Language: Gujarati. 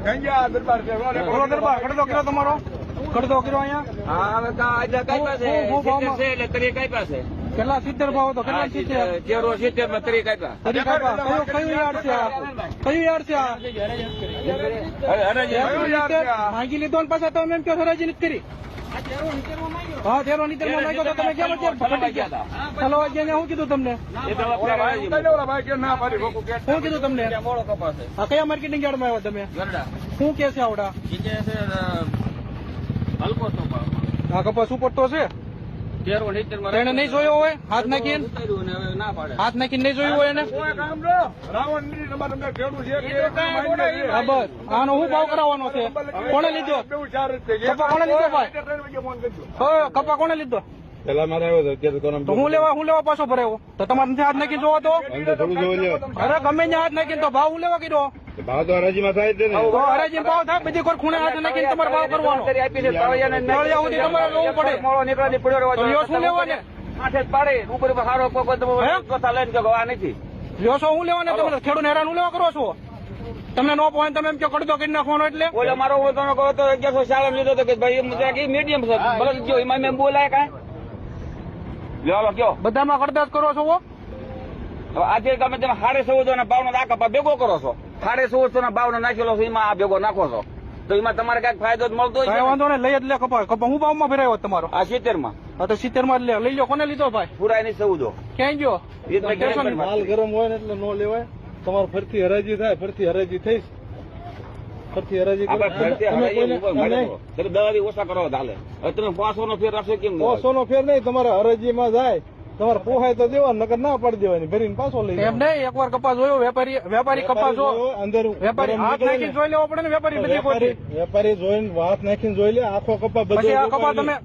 દરબાર કડદો કર્યો તમારો કડદો કર્યો અહીંયા કેટલા 70 ભાવ હતો કેટલા 70 માં તરી કાપ્યા કયું યાર્ડ છે કયું યાર્ડ છે માંગી લીધો ને પાછા તમે એમ કહો હરાજી નથી કરી હા 13 નીતર માં માંગ્યો તો તમે કેમ ફટી ગયા ચાલો અહીંયા શું કીધું તમને શું કીધું તમને હા કયા માર્કેટિંગ યાર્ડ માં આવ્યો તમે શું કે છે આવડા હા કપાસ ઉપર તો છે એને નહીં જોયો હોય હાથ નાખીને નહીં જોયું હોય એને બસ આનો શું ભાવ કરાવવાનો છે કોને લીધો કપા કોને લીધો ભાઈ કપા કોને લીધો પેલા મારે આવ્યો હતો તો હું લેવા પાછો ભરાયો તો તમારે નથી હાથ નાખી જોવો તો અરે ગમે ત્યાં હાથ નાખીને તો ભાવ હું લેવા કીધો ભાવ તો હરાજીમાં થાય છે ને હરાજી ભાવ થાય બધી કોઈ ખૂણે હાથ નાખીને તમારે ભાવ કરવાનો તમારે લેવું પડે શું લેવા ને લ્યો છો હું લેવા ને તમે ખેડૂત હેરાન હું લેવા કરો છો તમને નો પોઈન્ટ તમે એમ કે કડદો કરી નાખવાનો એટલે ઓલો મારો 1140 લીધો તો કે ભાઈ મીડિયમ છે એમાં મેં બોલાય કાંઈ લ્યો કયો બધામાં કડદાજ કરો છો આજે તમે 1450 ના ભાવનો આ કપા ભેગો કરો છો 1450 ના ભાવનો નાખેલો છે એમાં આ ભેગો નાખો છો તો એમાં તમારે કઈક ફાયદો જ મળતો હોય વાંધો ને લઈ જ લે કપા હું ભાવમાં ફેરાયો તમારો આ 70 માં હા તો 70 માં લઈ લો કોને લીધો ભાઈ પુરાય ની 14 ક્યાં ગયો માલ ગરમ હોય ને એટલે નો લેવાય તમારે ફરતી હરાજી થાય ફરતી હરાજી થઈશ ફરતી હરાજી ઓછા કરો ચાલે તમે 500 નો ફેર રાખશો કેમ 500 નો ફેર નહીં તમારે હરાજીમાં જાય તમારે પોહાય તો દેવા નકર ના પાડી દેવાની ભરીને પાછો લઈ એમ નહીં એકવાર કપાસ જોયો વેપારી કપાસ અંદર વેપારી હાથ નાખીને જોઈ લેવો પડે ને વેપારી બધી વેપારી જોઈને હાથ નાખીને જોઈ લે આખો કપા બધો પછી આ કપા તમે